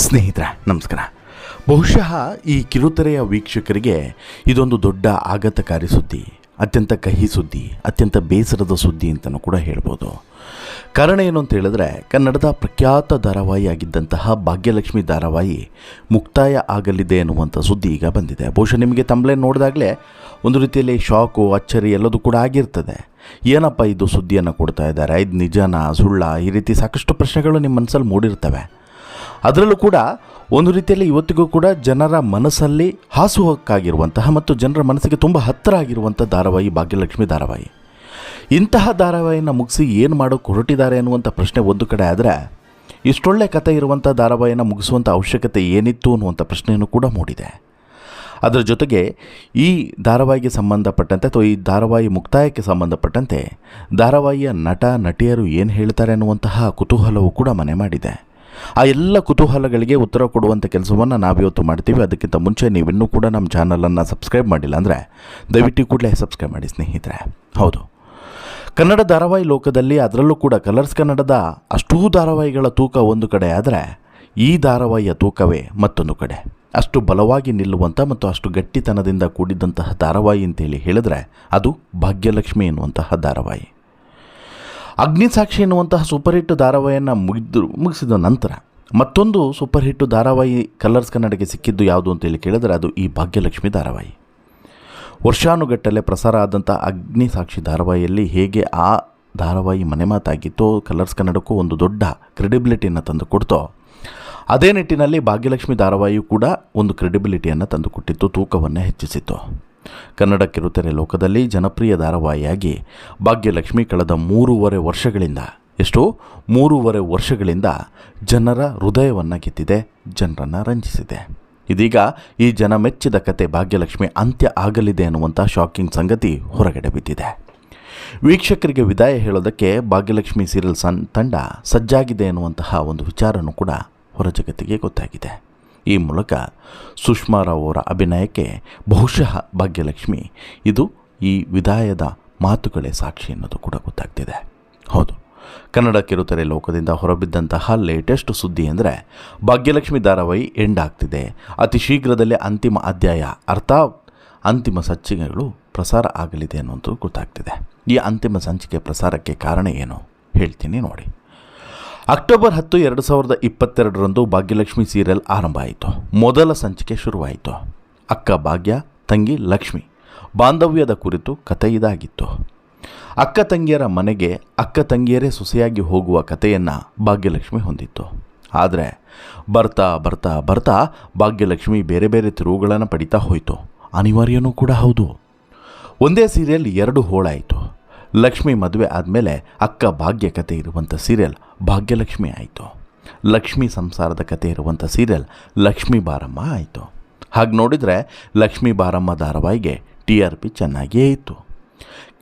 ಸ್ನೇಹಿತರೆ ನಮಸ್ಕಾರ. ಬಹುಶಃ ಈ ಕಿರುತೆರೆಯ ವೀಕ್ಷಕರಿಗೆ ಇದೊಂದು ದೊಡ್ಡ ಆಘಾತಕಾರಿ ಸುದ್ದಿ, ಅತ್ಯಂತ ಕಹಿ ಸುದ್ದಿ, ಅತ್ಯಂತ ಬೇಸರದ ಸುದ್ದಿ ಅಂತಲೂ ಕೂಡ ಹೇಳ್ಬೋದು. ಕಾರಣ ಏನು ಅಂತ ಹೇಳಿದ್ರೆ, ಕನ್ನಡದ ಪ್ರಖ್ಯಾತ ಧಾರಾವಾಹಿ ಆಗಿದ್ದಂತಹ ಭಾಗ್ಯಲಕ್ಷ್ಮಿ ಧಾರಾವಾಹಿ ಮುಕ್ತಾಯ ಆಗಲಿದೆ ಎನ್ನುವಂಥ ಸುದ್ದಿ ಈಗ ಬಂದಿದೆ. ಬಹುಶಃ ನಿಮಗೆ ತಮ್ಮಲೇ ನೋಡಿದಾಗಲೇ ಒಂದು ರೀತಿಯಲ್ಲಿ ಶಾಕು, ಅಚ್ಚರಿ ಎಲ್ಲದೂ ಕೂಡ ಆಗಿರ್ತದೆ. ಏನಪ್ಪ ಇದು ಸುದ್ದಿಯನ್ನು ಕೊಡ್ತಾ ಇದ್ದಾರೆ, ಇದು ನಿಜನಾ ಸುಳ್ಳ, ಈ ರೀತಿ ಸಾಕಷ್ಟು ಪ್ರಶ್ನೆಗಳು ನಿಮ್ಮ ಮನಸ್ಸಲ್ಲಿ ಮೂಡಿರ್ತವೆ. ಅದರಲ್ಲೂ ಕೂಡ ಒಂದು ರೀತಿಯಲ್ಲಿ ಇವತ್ತಿಗೂ ಕೂಡ ಜನರ ಮನಸ್ಸಲ್ಲಿ ಹಾಸುಹೊಕ್ಕಾಗಿರುವಂತಹ ಮತ್ತು ಜನರ ಮನಸ್ಸಿಗೆ ತುಂಬ ಹತ್ತಿರ ಆಗಿರುವಂಥ ಧಾರಾವಾಹಿ ಭಾಗ್ಯಲಕ್ಷ್ಮಿ ಧಾರಾವಾಹಿ. ಇಂತಹ ಧಾರಾವಾಹಿನ ಮುಗಿಸಿ ಏನು ಮಾಡೋಕ್ಕೆ ಹೊರಟಿದ್ದಾರೆ ಅನ್ನುವಂಥ ಪ್ರಶ್ನೆ ಒಂದು ಕಡೆ ಆದರೆ, ಇಷ್ಟೊಳ್ಳೆ ಕಥೆ ಇರುವಂಥ ಧಾರಾವಾಹಿನ ಮುಗಿಸುವಂಥ ಅವಶ್ಯಕತೆ ಏನಿತ್ತು ಅನ್ನುವಂಥ ಪ್ರಶ್ನೆಯನ್ನು ಕೂಡ ಮೂಡಿದೆ. ಅದರ ಜೊತೆಗೆ ಈ ಧಾರಾವಾಹಿಗೆ ಸಂಬಂಧಪಟ್ಟಂತೆ ಅಥವಾ ಈ ಧಾರಾವಾಹಿ ಮುಕ್ತಾಯಕ್ಕೆ ಸಂಬಂಧಪಟ್ಟಂತೆ ಧಾರಾವಾಹಿಯ ನಟ ನಟಿಯರು ಏನು ಹೇಳ್ತಾರೆ ಅನ್ನುವಂತಹ ಕುತೂಹಲವು ಕೂಡ ಮನೆ ಮಾಡಿದೆ. ಆ ಎಲ್ಲ ಕುತೂಹಲಗಳಿಗೆ ಉತ್ತರ ಕೊಡುವಂಥ ಕೆಲಸವನ್ನು ನಾವಿವತ್ತು ಮಾಡ್ತೀವಿ. ಅದಕ್ಕಿಂತ ಮುಂಚೆ ನೀವಿನ್ನೂ ಕೂಡ ನಮ್ಮ ಚಾನಲನ್ನು ಸಬ್ಸ್ಕ್ರೈಬ್ ಮಾಡಿಲ್ಲ ಅಂದರೆ ದಯವಿಟ್ಟು ಕೂಡಲೇ ಸಬ್ಸ್ಕ್ರೈಬ್ ಮಾಡಿ ಸ್ನೇಹಿತರೆ. ಹೌದು, ಕನ್ನಡ ಧಾರಾವಾಹಿ ಲೋಕದಲ್ಲಿ, ಅದರಲ್ಲೂ ಕೂಡ ಕಲರ್ಸ್ ಕನ್ನಡದ ಅಷ್ಟೂ ಧಾರಾವಾಹಿಗಳ ತೂಕ ಒಂದು ಕಡೆ ಆದರೆ, ಈ ಧಾರಾವಾಹಿಯ ತೂಕವೇ ಮತ್ತೊಂದು ಕಡೆ. ಅಷ್ಟು ಬಲವಾಗಿ ನಿಲ್ಲುವಂಥ ಮತ್ತು ಅಷ್ಟು ಗಟ್ಟಿತನದಿಂದ ಕೂಡಿದಂತಹ ಧಾರಾವಾಹಿ ಅಂತೇಳಿ ಹೇಳಿದ್ರೆ ಅದು ಭಾಗ್ಯಲಕ್ಷ್ಮಿ ಎನ್ನುವಂತಹ ಧಾರಾವಾಹಿ. ಅಗ್ನಿಸಾಕ್ಷಿ ಎನ್ನುವಂತಹ ಸೂಪರ್ ಹಿಟ್ ಧಾರಾವಾಹಿಯನ್ನು ಮುಗಿಸಿದ ನಂತರ ಮತ್ತೊಂದು ಸೂಪರ್ ಹಿಟ್ ಧಾರಾವಾಹಿ ಕಲರ್ಸ್ ಕನ್ನಡಕ್ಕೆ ಸಿಕ್ಕಿದ್ದು ಯಾವುದು ಅಂತೇಳಿ ಕೇಳಿದರೆ ಅದು ಈ ಭಾಗ್ಯಲಕ್ಷ್ಮಿ ಧಾರಾವಾಹಿ. ವರ್ಷಾನುಗಟ್ಟಲೆ ಪ್ರಸಾರ ಆದಂಥ ಅಗ್ನಿಸಾಕ್ಷಿ ಧಾರಾವಾಹಿಯಲ್ಲಿ ಹೇಗೆ ಆ ಧಾರಾವಾಹಿ ಮನೆ ಮಾತಾಗಿತ್ತೋ, ಕಲರ್ಸ್ ಕನ್ನಡಕ್ಕೂ ಒಂದು ದೊಡ್ಡ ಕ್ರೆಡಿಬಿಲಿಟಿಯನ್ನು ತಂದು ಕೊಡ್ತೋ, ಅದೇ ನಿಟ್ಟಿನಲ್ಲಿ ಭಾಗ್ಯಲಕ್ಷ್ಮಿ ಧಾರಾವಾಹಿಯು ಕೂಡ ಒಂದು ಕ್ರೆಡಿಬಿಲಿಟಿಯನ್ನು ತಂದುಕೊಟ್ಟಿತ್ತು, ತೂಕವನ್ನು ಹೆಚ್ಚಿಸಿತ್ತು. ಕನ್ನಡ ಕಿರುತೆರೆ ಲೋಕದಲ್ಲಿ ಜನಪ್ರಿಯ ಧಾರಾವಾಹಿಯಾಗಿ ಭಾಗ್ಯಲಕ್ಷ್ಮಿ ಕಳೆದ 3.5 ವರ್ಷಗಳಿಂದ ಜನರ ಹೃದಯವನ್ನು ಗೆದ್ದಿದೆ, ಜನರನ್ನು ರಂಜಿಸಿದೆ. ಇದೀಗ ಈ ಜನ ಮೆಚ್ಚಿದ ಕತೆ ಭಾಗ್ಯಲಕ್ಷ್ಮಿ ಅಂತ್ಯ ಆಗಲಿದೆ ಅನ್ನುವಂಥ ಶಾಕಿಂಗ್ ಸಂಗತಿ ಹೊರಗಡೆ ಬಿದ್ದಿದೆ. ವೀಕ್ಷಕರಿಗೆ ವಿದಾಯ ಹೇಳೋದಕ್ಕೆ ಭಾಗ್ಯಲಕ್ಷ್ಮಿ ಸೀರಿಯಲ್ ತಂಡ ಸಜ್ಜಾಗಿದೆ ಎನ್ನುವಂತಹ ಒಂದು ವಿಚಾರನೂ ಕೂಡ ಹೊರ ಜಗತ್ತಿಗೆ ಗೊತ್ತಾಗಿದೆ. ಈ ಮೂಲಕ ಸುಷ್ಮಾ ರಾವ್ ಅವರ ಅಭಿನಯಕ್ಕೆ ಬಹುಶಃ ಭಾಗ್ಯಲಕ್ಷ್ಮಿ ಇದು ಈ ವಿದಾಯದ ಮಾತುಗಳೇ ಸಾಕ್ಷಿ ಅನ್ನೋದು ಕೂಡ ಗೊತ್ತಾಗ್ತಿದೆ. ಹೌದು, ಕನ್ನಡ ಕಿರುತೆರೆ ಲೋಕದಿಂದ ಹೊರಬಿದ್ದಂತಹ ಲೇಟೆಸ್ಟ್ ಸುದ್ದಿ ಅಂದರೆ ಭಾಗ್ಯಲಕ್ಷ್ಮಿ ಧಾರಾವಾಹಿ ಎಂಡ್ ಆಗ್ತಿದೆ. ಅತಿ ಶೀಘ್ರದಲ್ಲೇ ಅಂತಿಮ ಅಧ್ಯಾಯ ಅರ್ಥಾತ್ ಅಂತಿಮ ಸಂಚಿಕೆಗಳು ಪ್ರಸಾರ ಆಗಲಿದೆ ಅನ್ನೋದು ಗೊತ್ತಾಗ್ತಿದೆ. ಈ ಅಂತಿಮ ಸಂಚಿಕೆ ಪ್ರಸಾರಕ್ಕೆ ಕಾರಣ ಏನು ಹೇಳ್ತೀನಿ ನೋಡಿ. ಅಕ್ಟೋಬರ್ 10, 2022ರಂದು ಭಾಗ್ಯಲಕ್ಷ್ಮಿ ಸೀರಿಯಲ್ ಆರಂಭ ಆಯಿತು. ಮೊದಲ ಸಂಚಿಕೆ ಶುರುವಾಯಿತು. ಅಕ್ಕ ಭಾಗ್ಯ, ತಂಗಿ ಲಕ್ಷ್ಮಿ ಬಾಂಧವ್ಯದ ಕುರಿತು ಕಥೆ ಇದಾಗಿತ್ತು. ಅಕ್ಕ ತಂಗಿಯರ ಮನೆಗೆ ಅಕ್ಕ ತಂಗಿಯರೇ ಸೊಸೆಯಾಗಿ ಹೋಗುವ ಕಥೆಯನ್ನು ಭಾಗ್ಯಲಕ್ಷ್ಮಿ ಹೊಂದಿತ್ತು. ಆದರೆ ಬರ್ತಾ ಬರ್ತಾ ಬರ್ತಾ ಭಾಗ್ಯಲಕ್ಷ್ಮಿ ಬೇರೆ ಬೇರೆ ತಿರುವುಗಳನ್ನು ಪಡಿತಾ ಹೋಯಿತು. ಅನಿವಾರ್ಯನೂ ಕೂಡ ಹೌದು. ಒಂದೇ ಸೀರಿಯಲ್ 2 ಹೋಳಾಯಿತು. ಲಕ್ಷ್ಮಿ ಮದುವೆ ಆದಮೇಲೆ ಅಕ್ಕ ಭಾಗ್ಯ ಕತೆ ಇರುವಂಥ ಸೀರಿಯಲ್ ಭಾಗ್ಯಲಕ್ಷ್ಮಿ ಆಯಿತು. ಲಕ್ಷ್ಮಿ ಸಂಸಾರದ ಕತೆ ಇರುವಂಥ ಸೀರಿಯಲ್ ಲಕ್ಷ್ಮೀ ಬಾರಮ್ಮ ಆಯಿತು. ಹಾಗೆ ನೋಡಿದರೆ ಲಕ್ಷ್ಮೀ ಬಾರಮ್ಮ ಧಾರಾವಾಹಿಗೆ TRP ಚೆನ್ನಾಗಿಯೇ ಇತ್ತು.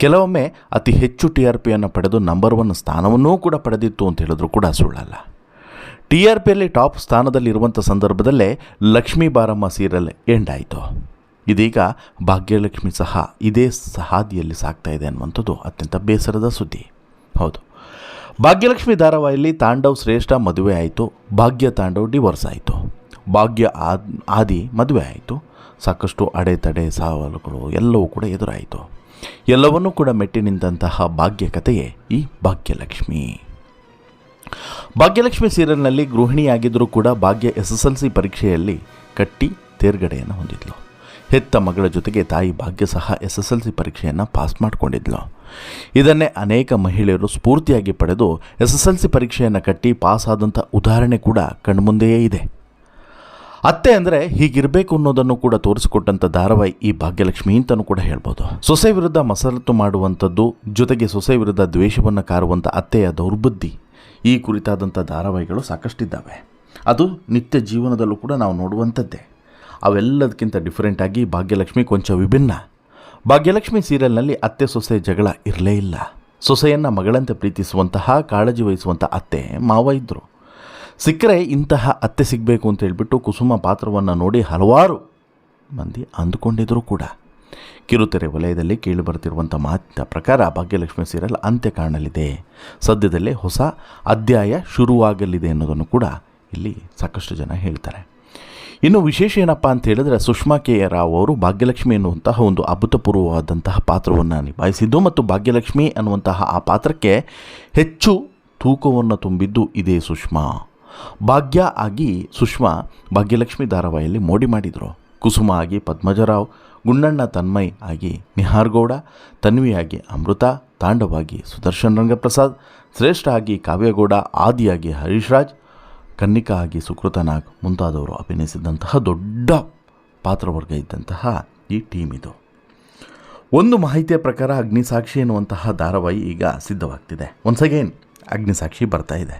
ಕೆಲವೊಮ್ಮೆ ಅತಿ ಹೆಚ್ಚು TRPಯನ್ನು ಪಡೆದು ನಂಬರ್ 1 ಸ್ಥಾನವನ್ನೂ ಕೂಡ ಪಡೆದಿತ್ತು ಅಂತ ಹೇಳಿದ್ರು ಕೂಡ ಸುಳ್ಳಲ್ಲ. TRPಯಲ್ಲಿ ಟಾಪ್ ಸ್ಥಾನದಲ್ಲಿರುವಂಥ ಸಂದರ್ಭದಲ್ಲೇ ಲಕ್ಷ್ಮೀ ಬಾರಮ್ಮ ಸೀರಿಯಲ್ ಎಂಡ್ ಆಯಿತು. ಇದೀಗ ಭಾಗ್ಯಲಕ್ಷ್ಮಿ ಸಹ ಇದೇ ಹಾದಿಯಲ್ಲಿ ಸಾಗ್ತಾ ಇದೆ ಅನ್ನುವಂಥದ್ದು ಅತ್ಯಂತ ಬೇಸರದ ಸುದ್ದಿ. ಹೌದು, ಭಾಗ್ಯಲಕ್ಷ್ಮಿ ಧಾರಾವಾಹಿಯಲ್ಲಿ ತಾಂಡವ್ ಶ್ರೇಷ್ಠ ಮದುವೆ ಆಯಿತು, ಭಾಗ್ಯ ತಾಂಡವ್ ಡಿವೋರ್ಸ್ ಆಯಿತು. ಭಾಗ್ಯ ಆದಿ ಮದುವೆ ಆಯಿತು. ಸಾಕಷ್ಟು ಅಡೆತಡೆ ಸವಾಲುಗಳು ಎಲ್ಲವೂ ಕೂಡ ಎದುರಾಯಿತು. ಎಲ್ಲವನ್ನೂ ಕೂಡ ಮೆಟ್ಟಿ ನಿಂತಹ ಭಾಗ್ಯ ಕಥೆಯೇ ಈ ಭಾಗ್ಯಲಕ್ಷ್ಮಿ. ಭಾಗ್ಯಲಕ್ಷ್ಮಿ ಸೀರಿಯಲ್ನಲ್ಲಿ ಗೃಹಿಣಿಯಾಗಿದ್ದರೂ ಕೂಡ ಭಾಗ್ಯ SSLC ಪರೀಕ್ಷೆಯಲ್ಲಿ ಕಟ್ಟಿ ತೇರ್ಗಡೆಯನ್ನು ಹೊಂದಿದ್ಲು. ಹೆತ್ತ ಮಗಳ ಜೊತೆಗೆ ತಾಯಿ ಭಾಗ್ಯ ಸಹ SSLC ಪರೀಕ್ಷೆಯನ್ನು ಪಾಸ್ ಮಾಡಿಕೊಂಡಿದ್ಲು. ಇದನ್ನೇ ಅನೇಕ ಮಹಿಳೆಯರು ಸ್ಫೂರ್ತಿಯಾಗಿ ಪಡೆದು SSLC ಪರೀಕ್ಷೆಯನ್ನು ಕಟ್ಟಿ ಪಾಸ್ ಆದಂಥ ಉದಾಹರಣೆ ಕೂಡ ಕಣ್ಮುಂದೆಯೇ ಇದೆ. ಅತ್ತೆ ಅಂದರೆ ಹೀಗಿರಬೇಕು ಅನ್ನೋದನ್ನು ಕೂಡ ತೋರಿಸಿಕೊಟ್ಟಂಥ ಧಾರಾವಾಹಿ ಈ ಭಾಗ್ಯಲಕ್ಷ್ಮಿ ಅಂತಲೂ ಕೂಡ ಹೇಳ್ಬೋದು. ಸೊಸೆ ವಿರುದ್ಧ ಮಸರತ್ತು ಮಾಡುವಂಥದ್ದು, ಜೊತೆಗೆ ಸೊಸೆ ವಿರುದ್ಧ ದ್ವೇಷವನ್ನು ಕಾರುವಂಥ ಅತ್ತೆಯ ದೌರ್ಬುದ್ಧಿ, ಈ ಕುರಿತಾದಂಥ ಧಾರಾವಾಹಿಗಳು ಸಾಕಷ್ಟಿದ್ದಾವೆ. ಅದು ನಿತ್ಯ ಜೀವನದಲ್ಲೂ ಕೂಡ ನಾವು ನೋಡುವಂಥದ್ದೇ. ಅವೆಲ್ಲದಕ್ಕಿಂತ ಡಿಫರೆಂಟಾಗಿ ಭಾಗ್ಯಲಕ್ಷ್ಮಿ ಕೊಂಚ ವಿಭಿನ್ನ. ಭಾಗ್ಯಲಕ್ಷ್ಮಿ ಸೀರಿಯಲ್ನಲ್ಲಿ ಅತ್ತೆ ಸೊಸೆ ಜಗಳ ಇರಲೇ ಇಲ್ಲ. ಸೊಸೆಯನ್ನು ಮಗಳಂತೆ ಪ್ರೀತಿಸುವಂತಹ, ಕಾಳಜಿ ವಹಿಸುವಂಥ ಅತ್ತೆ ಮಾವ ಇದ್ದರು. ಸಿಕ್ಕರೆ ಇಂತಹ ಅತ್ತೆ ಸಿಗಬೇಕು ಅಂತ ಹೇಳ್ಬಿಟ್ಟು ಕುಸುಮ ಪಾತ್ರವನ್ನು ನೋಡಿ ಹಲವಾರು ಮಂದಿ ಅಂದುಕೊಂಡಿದ್ದರೂ ಕೂಡ ಕಿರುತೆರೆ ವಲಯದಲ್ಲಿ ಕೇಳಿಬರ್ತಿರುವಂಥ ಮಾತಿನ ಪ್ರಕಾರ ಭಾಗ್ಯಲಕ್ಷ್ಮಿ ಸೀರಿಯಲ್ ಅಂತ್ಯ ಕಾಣಲಿದೆ. ಸದ್ಯದಲ್ಲೇ ಹೊಸ ಅಧ್ಯಾಯ ಶುರುವಾಗಲಿದೆ ಅನ್ನೋದನ್ನು ಕೂಡ ಇಲ್ಲಿ ಸಾಕಷ್ಟು ಜನ ಹೇಳ್ತಾರೆ. ಇನ್ನು ವಿಶೇಷ ಏನಪ್ಪ ಅಂತ ಹೇಳಿದ್ರೆ, ಸುಷ್ಮಾ ಕೆ ರಾವ್ ಅವರು ಭಾಗ್ಯಲಕ್ಷ್ಮಿ ಎನ್ನುವಂತಹ ಒಂದು ಅಭೂತಪೂರ್ವವಾದಂತಹ ಪಾತ್ರವನ್ನು ನಿಭಾಯಿಸಿದ್ದು ಮತ್ತು ಭಾಗ್ಯಲಕ್ಷ್ಮಿ ಅನ್ನುವಂತಹ ಆ ಪಾತ್ರಕ್ಕೆ ಹೆಚ್ಚು ತೂಕವನ್ನು ತುಂಬಿದ್ದು ಇದೇ ಸುಷ್ಮಾ. ಭಾಗ್ಯ ಆಗಿ ಸುಷ್ಮಾ ಭಾಗ್ಯಲಕ್ಷ್ಮಿ ಧಾರಾವಾಹಿಯಲ್ಲಿ ಮೋಡಿ ಮಾಡಿದರು. ಕುಸುಮ ಆಗಿ ಪದ್ಮಜರಾವ್, ಗುಂಡಣ್ಣ ತನ್ಮಯ್ ಆಗಿ ನಿಹಾರ್ಗೌಡ, ತನ್ವಿಯಾಗಿ ಅಮೃತ, ತಾಂಡವಾಗಿ ಸುದರ್ಶನ್ ರಂಗಪ್ರಸಾದ್, ಶ್ರೇಷ್ಠ ಆಗಿ ಕಾವ್ಯಗೌಡ, ಆದಿಯಾಗಿ ಹರೀಶ್ ರಾಜ್, ಕನ್ನಿಕಾ ಆಗಿ ಸುಕೃತ ನಾಗ್ ಮುಂತಾದವರು ಅಭಿನಯಿಸಿದಂತಹ ದೊಡ್ಡ ಪಾತ್ರವರ್ಗ ಇದ್ದಂತಹ ಈ ಟೀಮ್ ಇದು. ಒಂದು ಮಾಹಿತಿಯ ಪ್ರಕಾರ ಅಗ್ನಿಸಾಕ್ಷಿ ಎನ್ನುವಂತಹ ಧಾರಾವಾಹಿ ಈಗ ಸಿದ್ಧವಾಗ್ತಿದೆ. ಒನ್ಸ್ ಅಗೇನ್ ಅಗ್ನಿಸಾಕ್ಷಿ ಬರ್ತಾ ಇದೆ.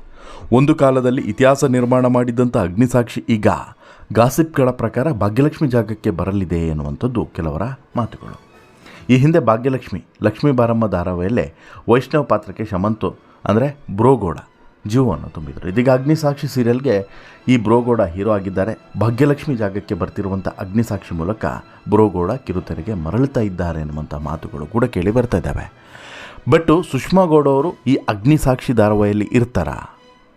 ಒಂದು ಕಾಲದಲ್ಲಿ ಇತಿಹಾಸ ನಿರ್ಮಾಣ ಮಾಡಿದ್ದಂಥ ಅಗ್ನಿಸಾಕ್ಷಿ ಈಗ ಗಾಸಿಪ್ಗಳ ಪ್ರಕಾರ ಭಾಗ್ಯಲಕ್ಷ್ಮಿ ಜಾಗಕ್ಕೆ ಬರಲಿದೆ ಎನ್ನುವಂಥದ್ದು ಕೆಲವರ ಮಾತುಗಳು. ಈ ಹಿಂದೆ ಭಾಗ್ಯಲಕ್ಷ್ಮಿ ಲಕ್ಷ್ಮೀ ಬಾರಮ್ಮ ಧಾರಾವಾಹಿಯಲ್ಲೇ ವೈಷ್ಣವ್ ಪಾತ್ರಕ್ಕೆ ಶಮಂತು ಅಂದರೆ ಬ್ರೋಗೌಡ ಜೀವವನ್ನು ತುಂಬಿದರು. ಇದೀಗ ಅಗ್ನಿಸಾಕ್ಷಿ ಸೀರಿಯಲ್ಗೆ ಈ ಬ್ರೋಗೌಡ ಹೀರೋ ಆಗಿದ್ದಾರೆ. ಭಾಗ್ಯಲಕ್ಷ್ಮಿ ಜಾಗಕ್ಕೆ ಬರ್ತಿರುವಂಥ ಅಗ್ನಿಸಾಕ್ಷಿ ಮೂಲಕ ಬ್ರೋಗೌಡ ಕಿರುತೆರೆಗೆ ಮರಳುತ್ತಾ ಇದ್ದಾರೆ ಎನ್ನುವಂಥ ಮಾತುಗಳು ಕೂಡ ಕೇಳಿ ಬರ್ತಾ ಇದ್ದಾವೆ. ಬಟ್ ಸುಷ್ಮಾ ಗೌಡ ಅವರು ಈ ಅಗ್ನಿಸಾಕ್ಷಿ ಧಾರಾವಾಹಿಯಲ್ಲಿ ಇರ್ತಾರಾ?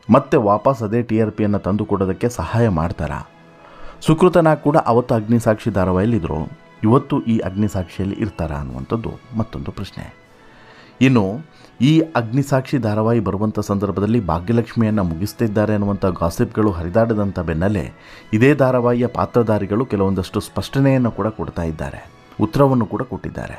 ಮತ್ತೆ ವಾಪಸ್ ಅದೇ TRPಯನ್ನು ತಂದು ಕೊಡೋದಕ್ಕೆ ಸಹಾಯ ಮಾಡ್ತಾರಾ? ಸುಕೃತನಾಗ್ ಕೂಡ ಅವತ್ತು ಅಗ್ನಿಸಾಕ್ಷಿ ಧಾರಾವಾಹಿಯಲ್ಲಿದ್ದರು, ಇವತ್ತು ಈ ಅಗ್ನಿಸಾಕ್ಷಿಯಲ್ಲಿ ಇರ್ತಾರಾ ಅನ್ನುವಂಥದ್ದು ಮತ್ತೊಂದು ಪ್ರಶ್ನೆ. ಇನ್ನು ಈ ಅಗ್ನಿಸಾಕ್ಷಿ ಧಾರಾವಾಹಿ ಬರುವಂಥ ಸಂದರ್ಭದಲ್ಲಿ ಭಾಗ್ಯಲಕ್ಷ್ಮಿಯನ್ನು ಮುಗಿಸ್ತಿದ್ದಾರೆ ಅನ್ನುವಂಥ ಗಾಸಿಪ್ಗಳು ಹರಿದಾಡದಂಥ ಬೆನ್ನಲ್ಲೇ ಇದೇ ಧಾರಾವಾಹಿಯ ಪಾತ್ರಧಾರಿಗಳು ಕೆಲವೊಂದಷ್ಟು ಸ್ಪಷ್ಟನೆಯನ್ನು ಕೂಡ ಕೊಡ್ತಾ ಇದ್ದಾರೆ, ಉತ್ತರವನ್ನು ಕೂಡ ಕೊಟ್ಟಿದ್ದಾರೆ.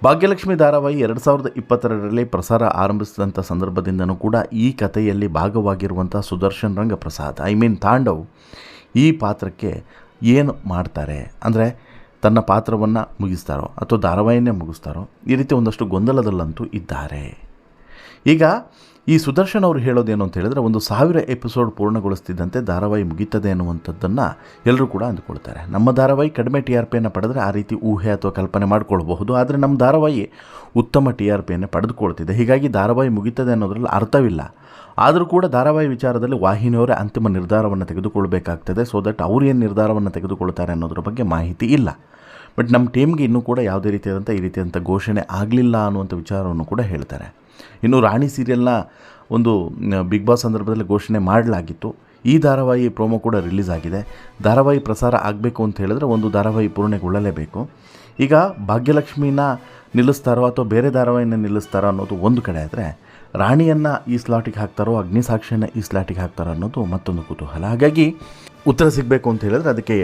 ಭಾಗ್ಯಲಕ್ಷ್ಮಿ ಧಾರಾವಾಹಿ 2022ರಲ್ಲಿ ಪ್ರಸಾರ ಆರಂಭಿಸಿದಂಥ ಸಂದರ್ಭದಿಂದನೂ ಕೂಡ ಈ ಕಥೆಯಲ್ಲಿ ಭಾಗವಾಗಿರುವಂಥ ಸುದರ್ಶನ್ ರಂಗಪ್ರಸಾದ್ ತಾಂಡವ್ ಈ ಪಾತ್ರಕ್ಕೆ ಏನು ಮಾಡ್ತಾರೆ ಅಂದರೆ ತನ್ನ ಪಾತ್ರವನ್ನು ಮುಗಿಸ್ತಾರೋ ಅಥವಾ ಧಾರಾವಾಹಿಯನ್ನೇ ಮುಗಿಸ್ತಾರೋ ಈ ರೀತಿ ಒಂದಷ್ಟು ಗೊಂದಲದಲ್ಲಂತೂ ಇದ್ದಾರೆ. ಈಗ ಈ ಸುದರ್ಶನ್ ಅವರು ಹೇಳೋದೇನು ಅಂತ ಹೇಳಿದ್ರೆ, 1000 ಎಪಿಸೋಡ್ ಪೂರ್ಣಗೊಳಿಸ್ತಿದ್ದಂತೆ ಧಾರಾವಾಹಿ ಮುಗೀತದೆ ಅನ್ನುವಂಥದ್ದನ್ನು ಎಲ್ಲರೂ ಕೂಡ ಅಂದುಕೊಳ್ತಾರೆ. ನಮ್ಮ ಧಾರಾವಾಹಿ ಕಡಿಮೆ TRPಯನ್ನು ಪಡೆದರೆ ಆ ರೀತಿ ಊಹೆ ಅಥವಾ ಕಲ್ಪನೆ ಮಾಡ್ಕೊಳ್ಬಹುದು. ಆದರೆ ನಮ್ಮ ಧಾರಾವಾಹಿ ಉತ್ತಮ TRPಯನ್ನು ಪಡೆದುಕೊಳ್ತಿದೆ, ಹೀಗಾಗಿ ಧಾರಾವಾಹಿ ಮುಗೀತದೆ ಅನ್ನೋದ್ರಲ್ಲಿ ಅರ್ಥವಿಲ್ಲ. ಆದರೂ ಕೂಡ ಧಾರಾವಾಹಿ ವಿಚಾರದಲ್ಲಿ ವಾಹಿನಿಯವರೇ ಅಂತಿಮ ನಿರ್ಧಾರವನ್ನು ತೆಗೆದುಕೊಳ್ಬೇಕಾಗ್ತದೆ. ಸೊ ದಟ್ ಅವ್ರು ಏನು ನಿರ್ಧಾರವನ್ನು ತೆಗೆದುಕೊಳ್ತಾರೆ ಅನ್ನೋದ್ರ ಬಗ್ಗೆ ಮಾಹಿತಿ ಇಲ್ಲ. ಬಟ್ ನಮ್ಮ ಟೀಮ್ಗೆ ಇನ್ನೂ ಕೂಡ ಯಾವುದೇ ರೀತಿಯಾದಂಥ ಘೋಷಣೆ ಆಗಲಿಲ್ಲ ಅನ್ನುವಂಥ ವಿಚಾರವನ್ನು ಕೂಡ ಹೇಳ್ತಾರೆ. ಇನ್ನು ರಾಣಿ ಸೀರಿಯಲ್ನ ಒಂದು ಬಿಗ್ ಬಾಸ್ ಸಂದರ್ಭದಲ್ಲಿ ಘೋಷಣೆ ಮಾಡಲಾಗಿತ್ತು. ಈ ಧಾರಾವಾಹಿ ಪ್ರೋಮೋ ಕೂಡ ರಿಲೀಸ್ ಆಗಿದೆ. ಧಾರಾವಾಹಿ ಪ್ರಸಾರ ಆಗಬೇಕು ಅಂತ ಹೇಳಿದ್ರೆ ಒಂದು ಧಾರಾವಾಹಿ ಪೂರ್ಣಗೊಳ್ಳಲೇಬೇಕು. ಈಗ ಭಾಗ್ಯಲಕ್ಷ್ಮಿನ ನಿಲ್ಲಿಸ್ತಾರೋ ಅಥವಾ ಬೇರೆ ಧಾರಾವಾಹಿನ ನಿಲ್ಲಿಸ್ತಾರೋ ಅನ್ನೋದು ಒಂದು ಕಡೆ ಆದರೆ, ರಾಣಿಯನ್ನು ಈ ಸ್ಲಾಟಿಗೆ ಹಾಕ್ತಾರೋ ಅಗ್ನಿಸಾಕ್ಷಿಯನ್ನು ಈ ಸ್ಲಾಟಿಗೆ ಹಾಕ್ತಾರೋ ಅನ್ನೋದು ಮತ್ತೊಂದು ಕುತೂಹಲ. ಹಾಗಾಗಿ ಉತ್ತರ ಸಿಗಬೇಕು ಅಂತ ಹೇಳಿದ್ರೆ ಅದಕ್ಕೆ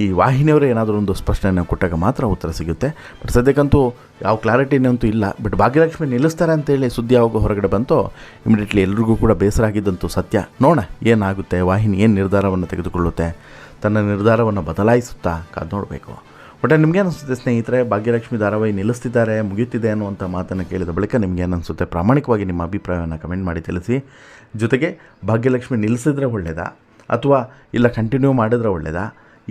ಈ ವಾಹಿನಿಯವರೇ ಏನಾದರೂ ಒಂದು ಸ್ಪಷ್ಟನೆಯನ್ನು ಕೊಟ್ಟಾಗ ಮಾತ್ರ ಉತ್ತರ ಸಿಗುತ್ತೆ. ಬಟ್ ಸದ್ಯಕ್ಕಂತೂ ಯಾವ ಕ್ಲಾರಿಟಿನಂತೂ ಇಲ್ಲ. ಬಟ್ ಭಾಗ್ಯಲಕ್ಷ್ಮಿ ನಿಲ್ಲಿಸ್ತಾರೆ ಅಂತೇಳಿ ಸುದ್ದಿ ಯಾವಾಗ ಹೊರಗಡೆ ಬಂತೋ ಇಮಿಡಿಯೇಟ್ಲಿ ಎಲ್ರಿಗೂ ಕೂಡ ಬೇಸರ ಆಗಿದ್ದಂತೂ ಸತ್ಯ. ನೋಡೋಣ ಏನಾಗುತ್ತೆ, ವಾಹಿನಿ ಏನು ನಿರ್ಧಾರವನ್ನು ತೆಗೆದುಕೊಳ್ಳುತ್ತೆ, ತನ್ನ ನಿರ್ಧಾರವನ್ನು ಬದಲಾಯಿಸುತ್ತಾ ಕಾದು ನೋಡಬೇಕು. ಬಟ್ ನಿಮ್ಗೆ ಅನಿಸುತ್ತೆ ಸ್ನೇಹಿತರೆ, ಭಾಗ್ಯಲಕ್ಷ್ಮಿ ಧಾರಾವಾಹಿ ನಿಲ್ಲಿಸ್ತಿದ್ದಾರೆ, ಮುಗಿಯುತ್ತಿದೆ ಅನ್ನುವಂಥ ಮಾತನ್ನು ಕೇಳಿದ ಬಳಿಕ ನಿಮ್ಗೆ ಅನಿಸುತ್ತೆ? ಪ್ರಾಮಾಣಿಕವಾಗಿ ನಿಮ್ಮ ಅಭಿಪ್ರಾಯವನ್ನು ಕಮೆಂಟ್ ಮಾಡಿ ತಿಳಿಸಿ. ಜೊತೆಗೆ ಭಾಗ್ಯಲಕ್ಷ್ಮಿ ನಿಲ್ಲಿಸಿದ್ರೆ ಒಳ್ಳೆಯದಾ ಅಥವಾ ಇಲ್ಲ ಕಂಟಿನ್ಯೂ ಮಾಡಿದ್ರೆ ಒಳ್ಳೆಯದಾ,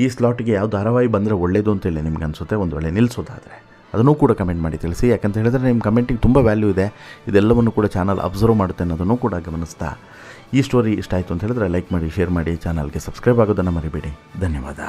ಈ ಸ್ಲಾಟಿಗೆ ಯಾವ ಧಾರಾವಾಹಿ ಬಂದರೆ ಒಳ್ಳೆಯದು ಅಂತೇಳಿ ನಿಮ್ಗೆ ಅನಿಸುತ್ತೆ? ಒಂದು ವೇಳೆ ನಿಲ್ಲಿಸೋದಾದರೆ ಅದನ್ನು ಕೂಡ ಕಮೆಂಟ್ ಮಾಡಿ ತಿಳಿಸಿ. ಯಾಕಂತ ಹೇಳಿದ್ರೆ ನಿಮ್ಮ ಕಮೆಂಟಿಗೆ ತುಂಬ ವ್ಯಾಲ್ಯೂ ಇದೆ. ಇದೆಲ್ಲವನ್ನು ಕೂಡ ಚಾನಲ್ ಅಬ್ಸರ್ವ್ ಮಾಡುತ್ತೆ ಅನ್ನೋದನ್ನು ಕೂಡ ಗಮನಿಸ್ತಾ, ಈ ಸ್ಟೋರಿ ಇಷ್ಟ ಆಯಿತು ಅಂತ ಹೇಳಿದ್ರೆ ಲೈಕ್ ಮಾಡಿ, ಶೇರ್ ಮಾಡಿ, ಚಾನಲ್ಗೆ ಸಬ್ಸ್ಕ್ರೈಬ್ ಆಗೋದನ್ನು ಮರಿಬೇಡಿ. ಧನ್ಯವಾದ.